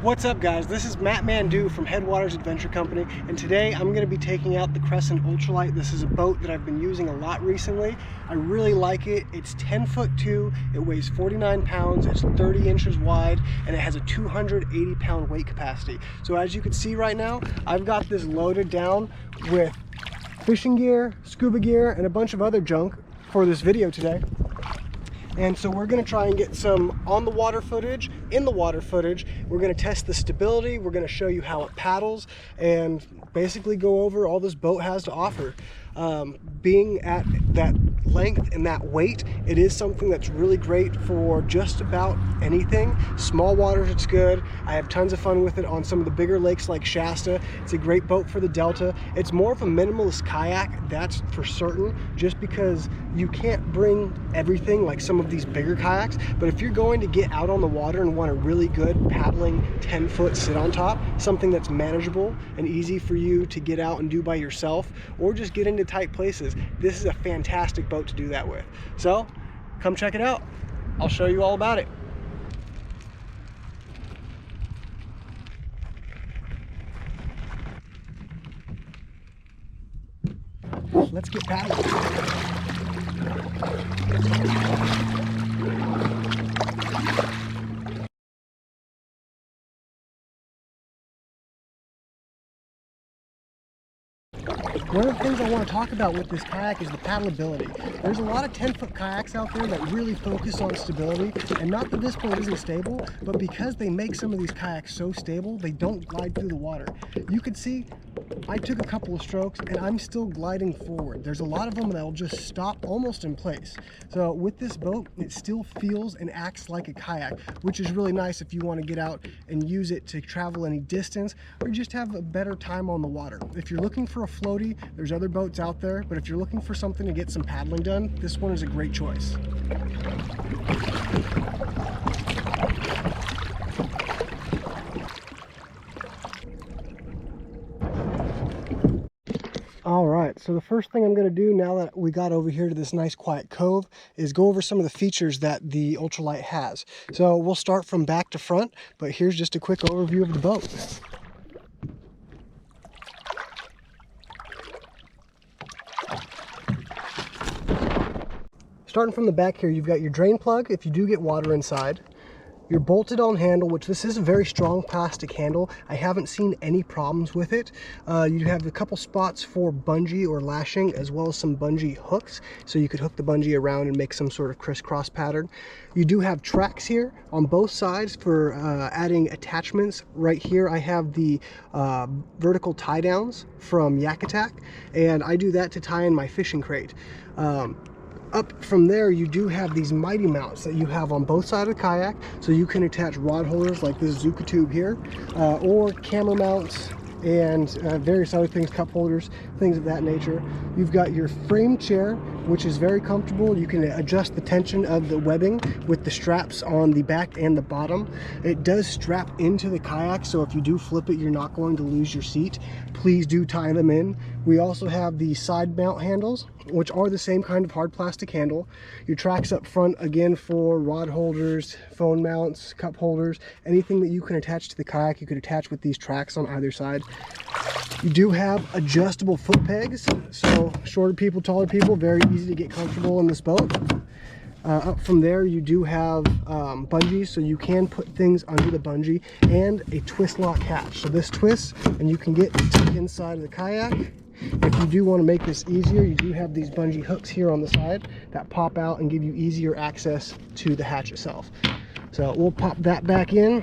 What's up, guys? This is Matt Mandu from Headwaters Adventure Company, and today I'm going to be taking out the Crescent Ultralite. This is a boat that I've been using a lot recently. I really like it. It's 10'2", it weighs 49 pounds, it's 30 inches wide, and it has a 280 pound weight capacity. So as you can see right now, I've got this loaded down with fishing gear, scuba gear, and a bunch of other junk for this video today. And so we're going to try and get some on the water footage, in the water footage. We're going to test the stability, we're going to show you how it paddles, and basically go over all this boat has to offer. Being at that length and that weight, it is something that's really great for just about anything. Small waters, it's good. I have tons of fun with it on some of the bigger lakes like Shasta. It's a great boat for the Delta. It's more of a minimalist kayak, that's for certain, just because you can't bring everything like some of these bigger kayaks. But if you're going to get out on the water and want a really good paddling 10-foot sit on top, something that's manageable and easy for you to get out and do by yourself, or just get into tight places, this is a fantastic boat to do that with. So come check it out. I'll show you all about it. Let's get paddling. One of the things I want to talk about with this kayak is the paddleability. There's a lot of 10-foot kayaks out there that really focus on stability, and not that this boat isn't stable, but because they make some of these kayaks so stable, they don't glide through the water. You can see I took a couple of strokes and I'm still gliding forward. There's a lot of them that will just stop almost in place. So with this boat, it still feels and acts like a kayak, which is really nice if you want to get out and use it to travel any distance or just have a better time on the water. If you're looking for a floaty, there's other boats out there, but if you're looking for something to get some paddling done, this one is a great choice. All right, so the first thing I'm going to do now that we got over here to this nice quiet cove is go over some of the features that the Ultralite has. So we'll start from back to front, but here's just a quick overview of the boat. Starting from the back here, you've got your drain plug if you do get water inside. Your bolted on handle, which this is a very strong plastic handle. I haven't seen any problems with it. You have a couple spots for bungee or lashing, as well as some bungee hooks, so you could hook the bungee around and make some sort of crisscross pattern. You do have tracks here on both sides for adding attachments. Right here I have the vertical tie downs from Yak Attack, and I do that to tie in my fishing crate. Up from there, you do have these mighty mounts that you have on both sides of the kayak, so you can attach rod holders like this Zuka tube here, or camera mounts and various other things, cup holders, things of that nature. You've got your frame chair, which is very comfortable. You can adjust the tension of the webbing with the straps on the back and the bottom. It does strap into the kayak, so if you do flip it, you're not going to lose your seat. Please do tie them in. We also have the side mount handles, which are the same kind of hard plastic handle. Your tracks up front, again, for rod holders, phone mounts, cup holders, anything that you can attach to the kayak, you could attach with these tracks on either side. You do have adjustable foot pegs, so shorter people, taller people, very easy to get comfortable in this boat. Up from there, you do have bungees, so you can put things under the bungee, and a twist lock hatch. So this twists, and you can get to the inside of the kayak. If you do want to make this easier, you do have these bungee hooks here on the side that pop out and give you easier access to the hatch itself. So we'll pop that back in,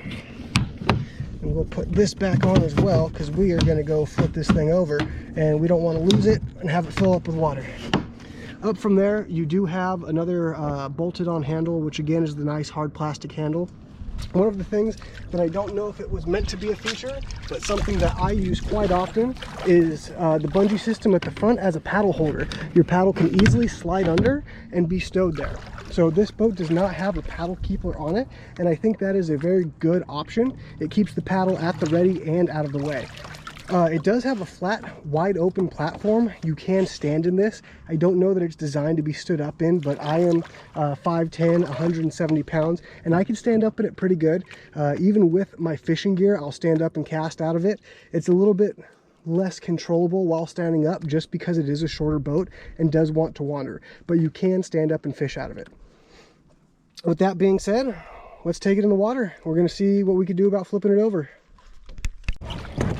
and we'll put this back on as well, because we are going to go flip this thing over, and we don't want to lose it and have it fill up with water. Up from there, you do have another bolted on handle, which again is the nice hard plastic handle. One of the things that I don't know if it was meant to be a feature, but something that I use quite often is the bungee system at the front as a paddle holder. Your paddle can easily slide under and be stowed there. So this boat does not have a paddle keeper on it, and I think that is a very good option. It keeps the paddle at the ready and out of the way. It does have a flat, wide open platform. You can stand in this. I don't know that it's designed to be stood up in, but I am 5'10", 170 pounds, and I can stand up in it pretty good. Even with my fishing gear, I'll stand up and cast out of it. It's a little bit less controllable while standing up just because it is a shorter boat and does want to wander, but you can stand up and fish out of it. With that being said, let's take it in the water. We're going to see what we can do about flipping it over.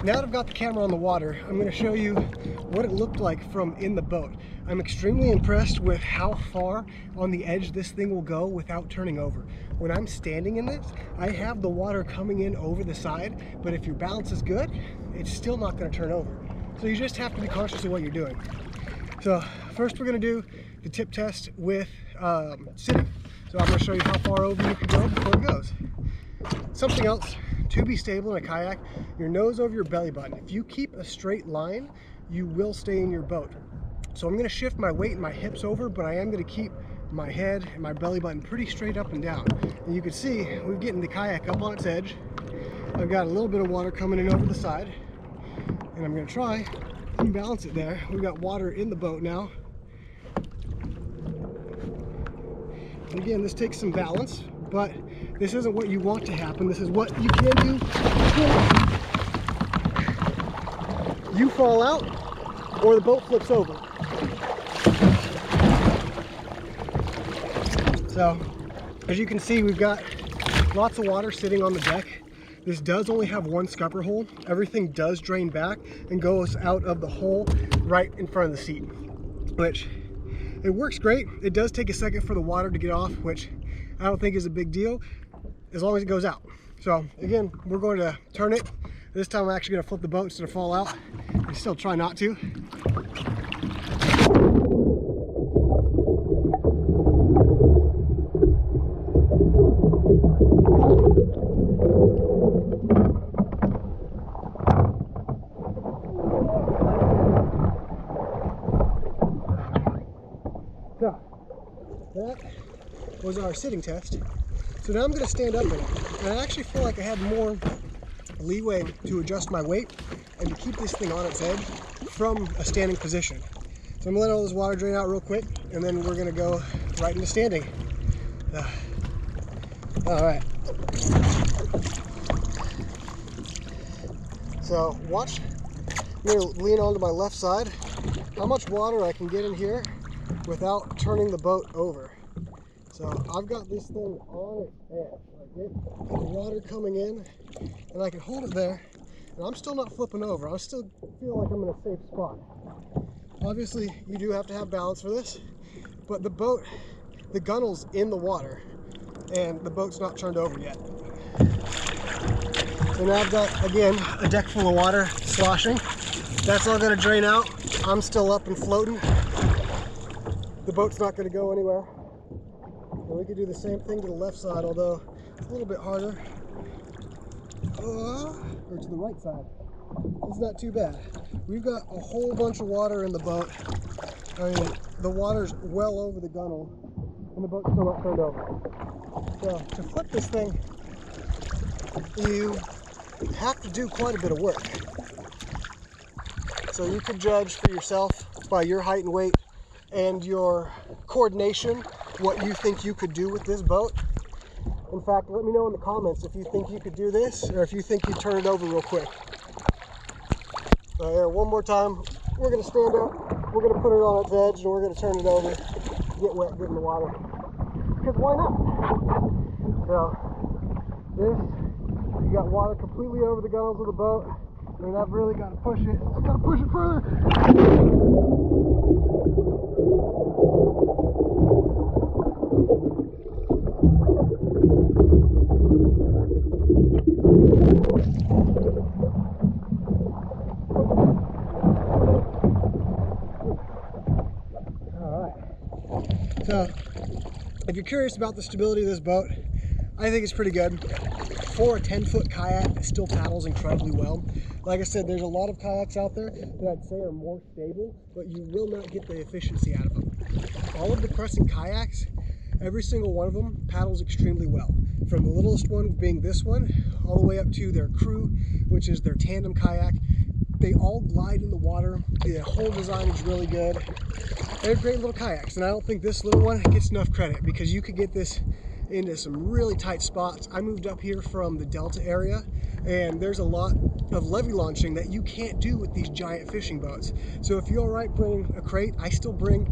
Now that I've got the camera on the water, I'm going to show you what it looked like from in the boat. I'm extremely impressed with how far on the edge this thing will go without turning over. When I'm standing in this, I have the water coming in over the side, but if your balance is good, it's still not going to turn over. So you just have to be conscious of what you're doing. So first we're going to do the tip test with sitting. So I'm going to show you how far over you can go before it goes. Something else, to be stable in a kayak, your nose over your belly button. If you keep a straight line, you will stay in your boat. So I'm going to shift my weight and my hips over, but I am going to keep my head and my belly button pretty straight up and down. And you can see we're getting the kayak up on its edge. I've got a little bit of water coming in over the side, and I'm going to try and balance it there. We've got water in the boat now. And again, this takes some balance, but this isn't what you want to happen. This is what you can do before you fall out or the boat flips over. So, as you can see, we've got lots of water sitting on the deck. This does only have one scupper hole. Everything does drain back and goes out of the hole right in front of the seat, which it works great. It does take a second for the water to get off, which I don't think is a big deal as long as it goes out. So again, we're going to turn it. This time I'm actually going to flip the boat instead of fall out. I still try not to. So that was our sitting test. So now I'm going to stand up in it. And I actually feel like I had more leeway to adjust my weight and to keep this thing on its edge from a standing position. So I'm going to let all this water drain out real quick, and then we're going to go right into standing. All right. So watch, I'm going to lean onto my left side, how much water I can get in here without turning the boat over. So I've got this thing on its edge. I get the water coming in, and I can hold it there, and I'm still not flipping over. I still feel like I'm in a safe spot. Obviously, you do have to have balance for this, but the boat, the gunnel's in the water, and the boat's not turned over yet. So now I've got, again, a deck full of water sloshing. That's all going to drain out. I'm still up and floating. The boat's not going to go anywhere. And we could do the same thing to the left side, although it's a little bit harder. Or to the right side. It's not too bad. We've got a whole bunch of water in the boat. I mean, the water's well over the gunnel, and the boat's still not turned over. So to flip this thing, you have to do quite a bit of work. So you could judge for yourself by your height and weight and your coordination what you think you could do with this boat. In fact, let me know in the comments if you think you could do this or if you think you'd turn it over real quick. Here, one more time. We're going to stand up, we're going to put it on its edge, and we're going to turn it over, get wet, get in the water. Because why not? So, this, you got water completely over the gunnels of the boat, and I've really got to push it. I've got to push it further. So, if you're curious about the stability of this boat, I think it's pretty good. For a 10-foot kayak, it still paddles incredibly well. Like I said, there's a lot of kayaks out there that I'd say are more stable, but you will not get the efficiency out of them. All of the Crescent kayaks, every single one of them paddles extremely well. From the littlest one being this one, all the way up to their crew, which is their tandem kayak. They all glide in the water. The whole design is really good. They're great little kayaks, and I don't think this little one gets enough credit because you could get this into some really tight spots. I moved up here from the Delta area, and there's a lot of levee launching that you can't do with these giant fishing boats. So if you're all right bringing a crate, I still bring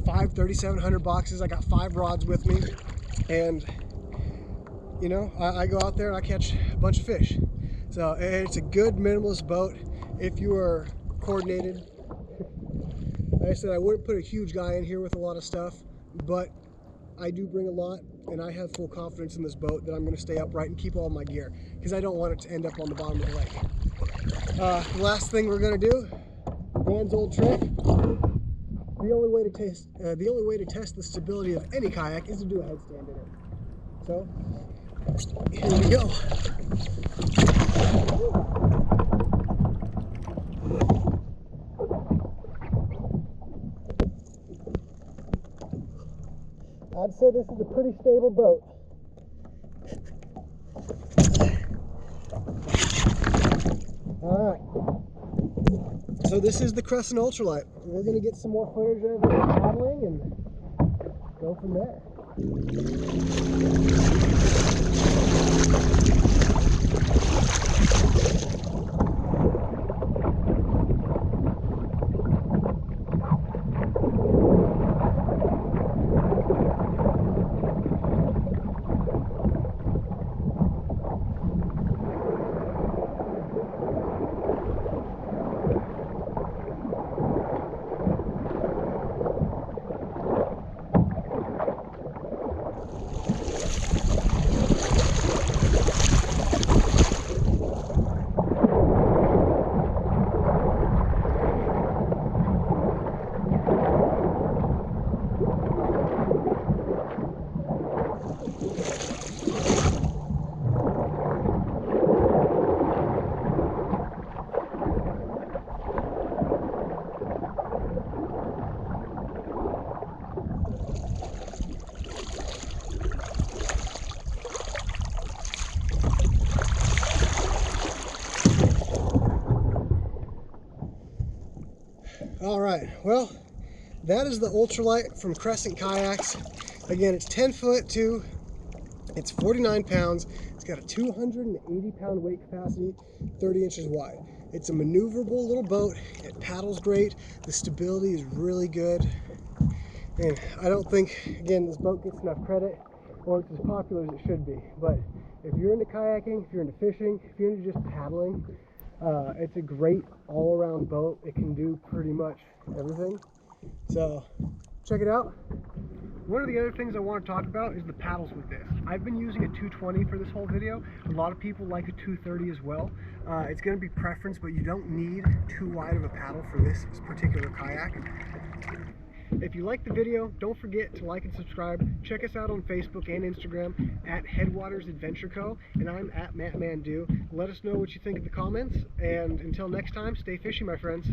5 3,700 boxes. I got 5 rods with me, and you know, I go out there and I catch a bunch of fish. So it's a good minimalist boat if you are coordinated. Like I said, I wouldn't put a huge guy in here with a lot of stuff, but I do bring a lot, and I have full confidence in this boat that I'm going to stay upright and keep all my gear, because I don't want it to end up on the bottom of the lake. The last thing we're going to do, Dan's old trick. The only way to test the stability of any kayak is to do a headstand in it. So here we go. I'd say this is a pretty stable boat. Alright, so this is the Crescent Ultralite. We're going to get some more footage of it paddling and go from there. All right, well, that is the Ultralite from Crescent Kayaks. Again, it's 10 foot too. It's 49 pounds. It's got a 280 pound weight capacity, 30 inches wide. It's a maneuverable little boat. It paddles great. The stability is really good. And I don't think, again, this boat gets enough credit, or it's as popular as it should be. But if you're into kayaking, if you're into fishing, if you're into just paddling, it's a great all-around boat. It can do pretty much everything. So check it out. One of the other things I want to talk about is the paddles with this. I've been using a 220 for this whole video. A lot of people like a 230 as well. It's going to be preference, but you don't need too wide of a paddle for this particular kayak. If you liked the video, don't forget to like and subscribe. Check us out on Facebook and Instagram at Headwaters Adventure Co. And I'm at Matt Mandu. Let us know what you think in the comments. And until next time, stay fishy, my friends.